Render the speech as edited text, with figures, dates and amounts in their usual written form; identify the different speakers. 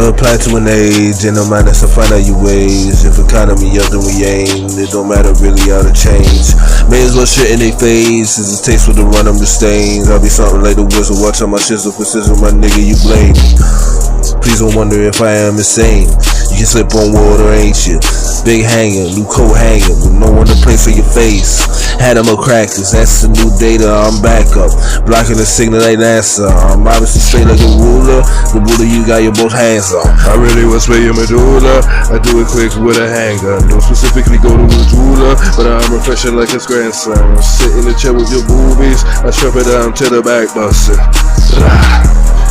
Speaker 1: gotta apply to an age, and no mind that's to find out your ways. If economy up, then we ain't. It don't matter really how to change. May as well shit in their face, as it takes for to run them the stains. I'll be something like the whistle, watch out my shit so precision, my nigga, you blame me. Please don't wonder if I am insane. You can slip on water, ain't you? Big hanger, new coat hanging, with no one to place for your face. Had them a crackers, that's the new data, I'm back up. Blocking the signal like NASA, I'm obviously straight like a ruler. The ruler you got your both hands on.
Speaker 2: I really was spray your medulla. I do it quick with a handgun. Don't specifically go to the jeweler, but I'm refreshing like his grandson. Sit in the chair with your boobies, I strap it down to the back bustin'.